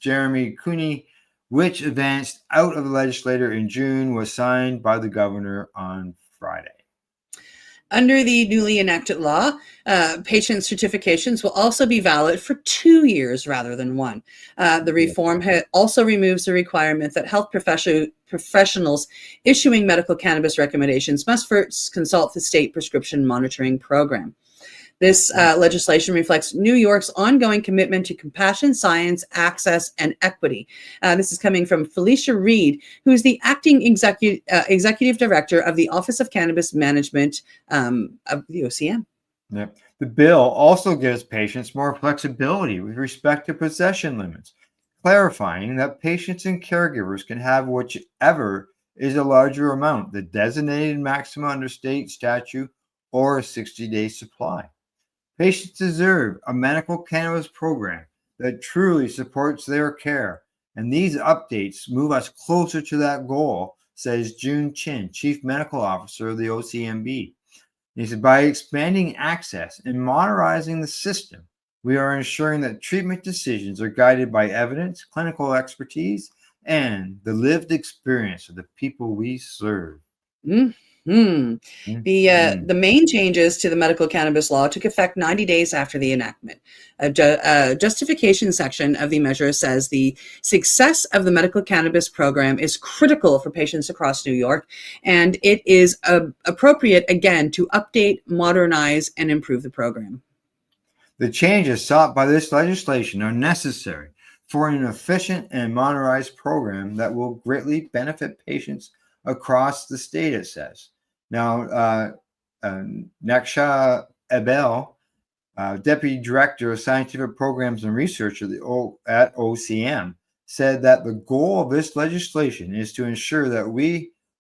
Jeremy Cooney, which advanced out of the legislature in June, was signed by the governor on Friday. Under the newly enacted law, patient certifications will also be valid for 2 years rather than 1. The reform also removes the requirement that health professionals issuing medical cannabis recommendations must first consult the state prescription monitoring program. This legislation reflects New York's ongoing commitment to compassion, science, access, and equity. This is coming from Felicia Reed, who is the acting executive director of the Office of Cannabis Management of the OCM. Yep. The bill also gives patients more flexibility with respect to possession limits, clarifying that patients and caregivers can have whichever is a larger amount, the designated maximum under state statute or a 60-day supply. Patients deserve a medical cannabis program that truly supports their care, and these updates move us closer to that goal, says June Chin, Chief Medical Officer of the OCMB. He said, by expanding access and modernizing the system, we are ensuring that treatment decisions are guided by evidence, clinical expertise, and the lived experience of the people we serve. The main changes to the medical cannabis law took effect 90 days after the enactment. A justification section of the measure says the success of the medical cannabis program is critical for patients across New York, and it is appropriate, again, to update, modernize, and improve the program. The changes sought by this legislation are necessary for an efficient and modernized program that will greatly benefit patients across the state, it says. Now, Naksha Abel, Deputy Director of Scientific Programs and Research at OCM, said that the goal of this legislation is to ensure that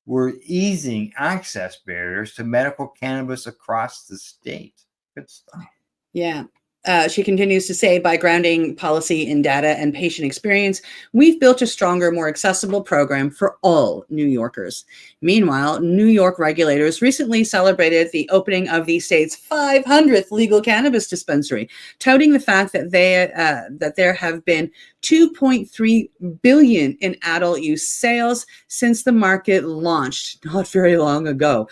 we're easing access barriers to medical cannabis across the state. Good stuff. Yeah. She continues to say, by grounding policy in data and patient experience, we've built a stronger, more accessible program for all New Yorkers. Meanwhile, New York regulators recently celebrated the opening of the state's 500th legal cannabis dispensary, touting the fact that there have been 2.3 billion in adult use sales since the market launched not very long ago,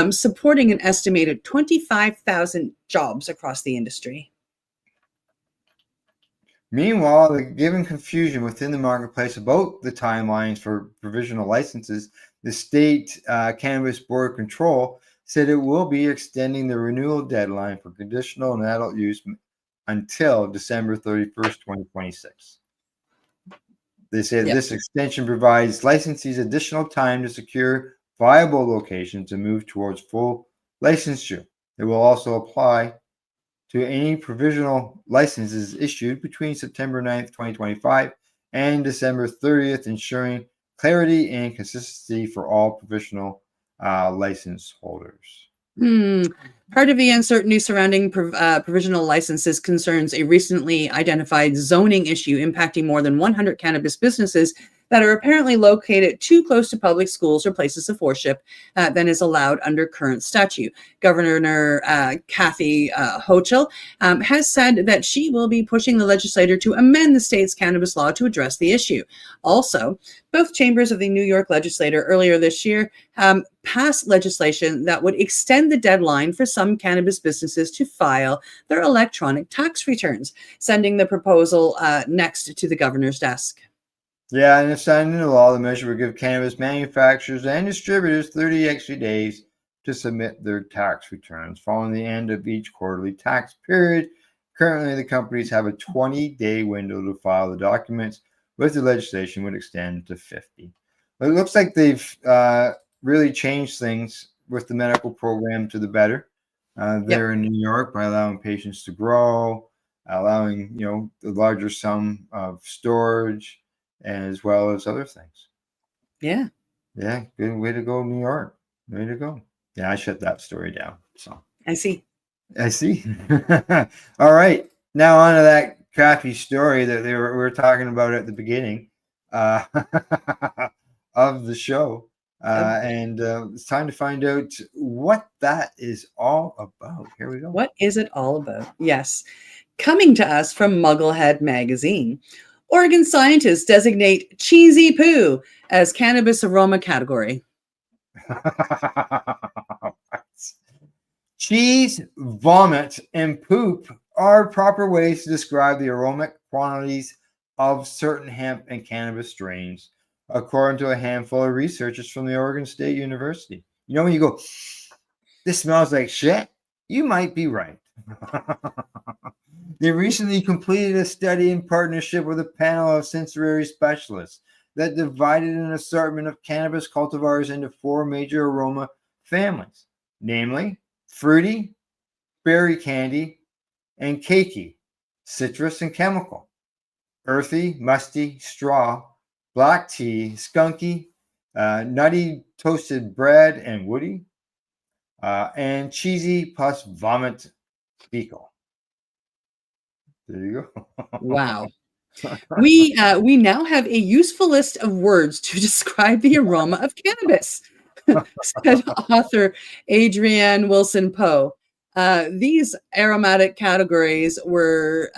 supporting an estimated 25,000 jobs across the industry. Meanwhile, the given confusion within the marketplace about the timelines for provisional licenses, the state Cannabis Board of Control said it will be extending the renewal deadline for conditional and adult use until December 31st, 2026. They say this extension provides licensees additional time to secure viable locations and move towards full licensure. It will also apply to any provisional licenses issued between September 9th, 2025 and December 30th, ensuring clarity and consistency for all provisional license holders. Part of the uncertainty surrounding provisional licenses concerns a recently identified zoning issue impacting more than 100 cannabis businesses that are apparently located too close to public schools or places of worship than is allowed under current statute. Governor Kathy Hochul has said that she will be pushing the legislature to amend the state's cannabis law to address the issue. Also, both chambers of the New York legislature earlier this year passed legislation that would extend the deadline for some cannabis businesses to file their electronic tax returns, sending the proposal next to the governor's desk. Yeah, and if signed into law, the measure would give cannabis manufacturers and distributors 30 extra days to submit their tax returns following the end of each quarterly tax period. Currently, the companies have a 20-day window to file the documents, with the legislation would extend to 50. But it looks like they've really changed things with the medical program to the better there in New York by allowing patients to grow, allowing the larger sum of storage, as well as other things. Yeah, good way to go, New York. Way to go. Yeah, I shut that story down. So I see. All right, now on to that crappy story that we were talking about at the beginning of the show. And it's time to find out what that is all about. Here we go. What is it all about? Yes. Coming to us from Mugglehead Magazine, Oregon scientists designate cheesy poo as cannabis aroma category. Cheese, vomit, and poop are proper ways to describe the aromatic quantities of certain hemp and cannabis strains, according to a handful of researchers from the Oregon State University. When you go, this smells like shit, you might be right. They recently completed a study in partnership with a panel of sensory specialists that divided an assortment of cannabis cultivars into 4 major aroma families, namely fruity, berry candy, and cakey, citrus and chemical, earthy, musty, straw, black tea, skunky, nutty toasted bread and woody, and cheesy plus vomit fecal. There you go. Wow. We now have a useful list of words to describe the aroma of cannabis, said author Adrienne Wilson Poe. These aromatic categories were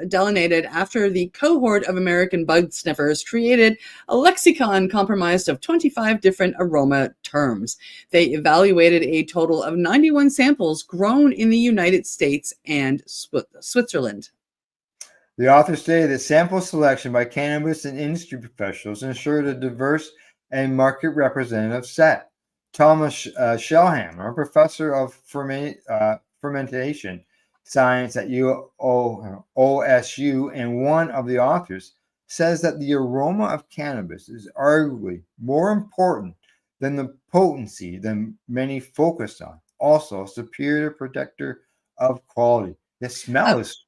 delineated after the cohort of American bug sniffers created a lexicon comprised of 25 different aroma terms. They evaluated a total of 91 samples grown in the United States and Switzerland. The authors say that sample selection by cannabis and industry professionals ensured a diverse and market representative set. Thomas Shellhammer, a professor of fermentation science at OSU and one of the authors, says that the aroma of cannabis is arguably more important than the potency than many focused on. Also, a superior predictor of quality. The smell is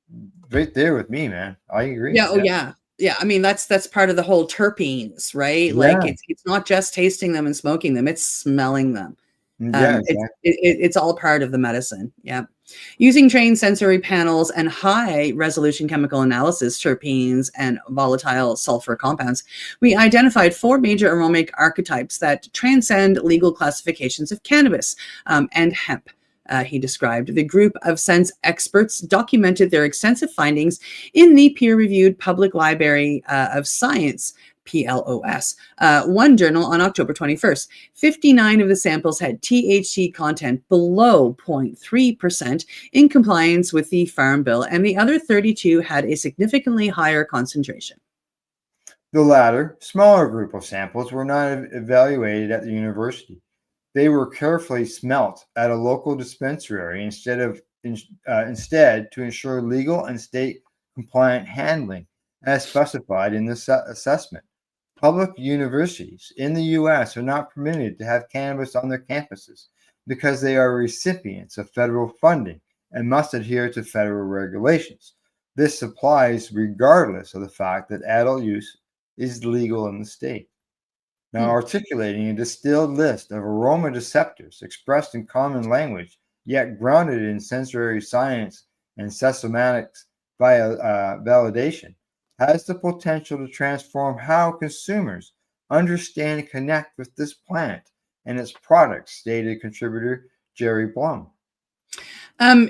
right there with me, man. I agree. Yeah. I mean, that's part of the whole terpenes, right? Yeah. Like it's not just tasting them and smoking them; it's smelling them. Yeah, exactly. It's all part of the medicine. Yeah. Using trained sensory panels and high-resolution chemical analysis, terpenes, and volatile sulfur compounds, we identified 4 major aromatic archetypes that transcend legal classifications of cannabis and hemp. He described. The group of sense experts documented their extensive findings in the peer-reviewed Public Library of Science, PLOS, one journal on October 21st. 59 of the samples had THC content below 0.3% in compliance with the Farm Bill, and the other 32 had a significantly higher concentration. The latter, smaller group of samples were not evaluated at the university. They were carefully smelt at a local dispensary instead to ensure legal and state compliant handling as specified in the assessment. Public universities in the U.S. are not permitted to have cannabis on their campuses because they are recipients of federal funding and must adhere to federal regulations. This applies regardless of the fact that adult use is legal in the state. Now, articulating a distilled list of aroma deceptors expressed in common language, yet grounded in sensory science and systematics validation, has the potential to transform how consumers understand and connect with this plant and its products, stated contributor Jerry Blum.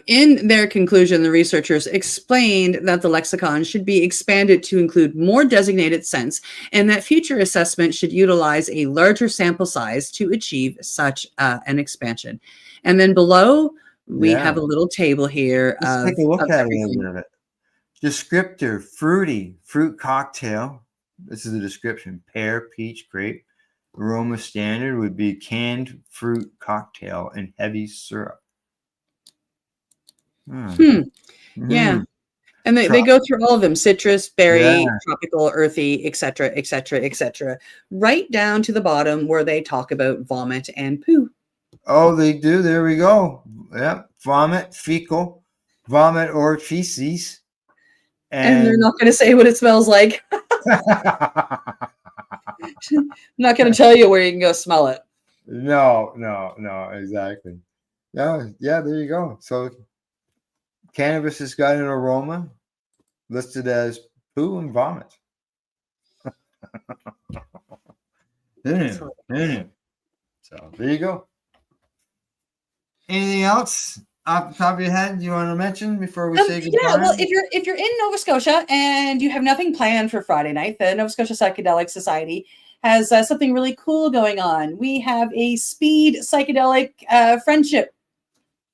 In their conclusion, the researchers explained that the lexicon should be expanded to include more designated scents and that future assessment should utilize a larger sample size to achieve such an expansion. And then below, we have a little table here. Let's take a look at it. Descriptor, fruity, fruit cocktail. This is the description. Pear, peach, grape. Aroma standard would be canned fruit cocktail and heavy syrup. Yeah. And they go through all of them: citrus, berry, tropical, earthy, etc., etc., etc., right down to the bottom where they talk about vomit and poo. Oh, they do. There we go. Yeah. Vomit, fecal, vomit or feces. And they're not going to say what it smells like. I'm not going to tell you where you can go smell it. No, exactly. Yeah, there you go. So cannabis has got an aroma listed as poo and vomit. So there you go. Anything else off the top of your head you want to mention before we say goodbye? Yeah, well, if you're in Nova Scotia and you have nothing planned for Friday night, the Nova Scotia Psychedelic Society has something really cool going on. We have a speed psychedelic friendship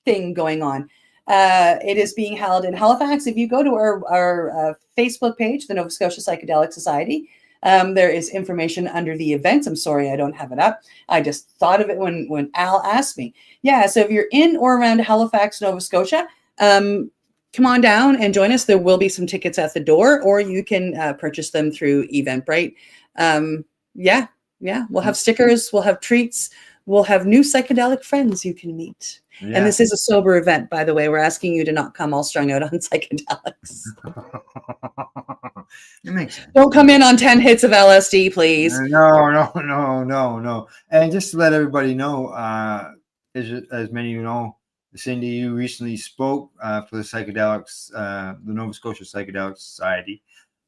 thing going on. It is being held in Halifax. If you go to our Facebook page, the Nova Scotia Psychedelic Society, there is information under the events. I'm sorry I don't have it up. I just thought of it when Al asked me. Yeah, so if you're in or around Halifax, Nova Scotia, come on down and join us. There will be some tickets at the door, or you can purchase them through Eventbrite. Yeah, we'll have stickers, we'll have treats, we'll have new psychedelic friends you can meet. Yeah. And this is a sober event, by the way. We're asking you to not come all strung out on psychedelics. It makes sense. Don't come in on 10 hits of LSD, please. No. And just to let everybody know, as many of you know, Cindy, you recently spoke for the psychedelics, the Nova Scotia Psychedelics Society.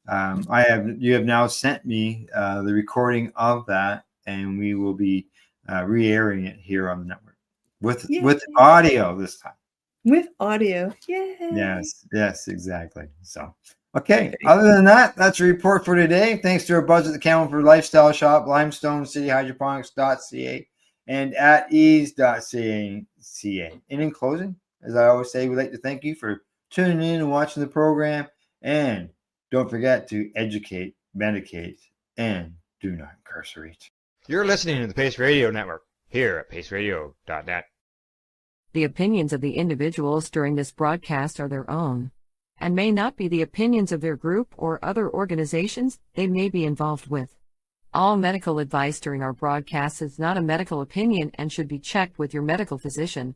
You have now sent me the recording of that, and we will be re-airing it here on the network with audio this time. With audio, yay! Yes, exactly. So, okay. Other than that, that's a report for today. Thanks to our buds at the Campbellford Lifestyle Shop, Limestone, City Hydroponics.ca, and At-Eze.ca. And in closing, as I always say, we'd like to thank you for tuning in and watching the program. And don't forget to educate, medicate, and do not incarcerate. You're listening to the Pace Radio Network here at paceradio.net. The opinions of the individuals during this broadcast are their own, and may not be the opinions of their group or other organizations they may be involved with. All medical advice during our broadcast is not a medical opinion and should be checked with your medical physician.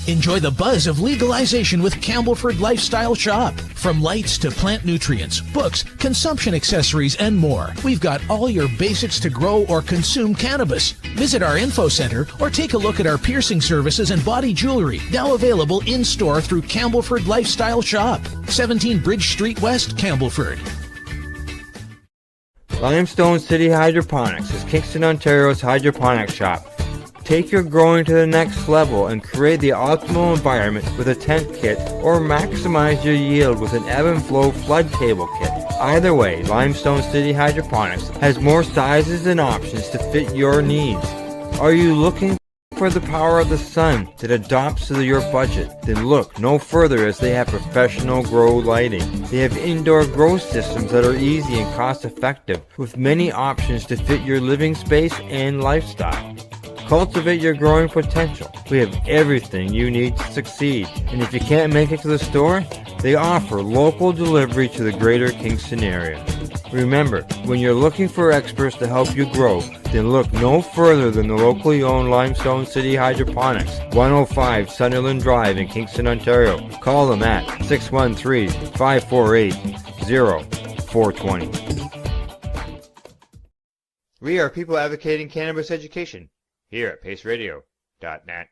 Enjoy the buzz of legalization with Campbellford Lifestyle Shop. From lights to plant nutrients, books, consumption accessories, and more, we've got all your basics to grow or consume cannabis. Visit our info center or take a look at our piercing services and body jewelry, now available in-store through Campbellford Lifestyle Shop, 17 Bridge Street West, Campbellford. Limestone City Hydroponics is Kingston, Ontario's hydroponics shop. Take your growing to the next level and create the optimal environment with a tent kit, or maximize your yield with an ebb and flow flood table kit. Either way, Limestone City Hydroponics has more sizes and options to fit your needs. Are you looking for the power of the sun that adapts to your budget? Then look no further, as they have professional grow lighting. They have indoor grow systems that are easy and cost effective, with many options to fit your living space and lifestyle. Cultivate your growing potential. We have everything you need to succeed. And if you can't make it to the store, they offer local delivery to the greater Kingston area. Remember, when you're looking for experts to help you grow, then look no further than the locally owned Limestone City Hydroponics, 105 Sunderland Drive in Kingston, Ontario. Call them at 613-548-0420. We are people advocating cannabis education here at paceradio.net.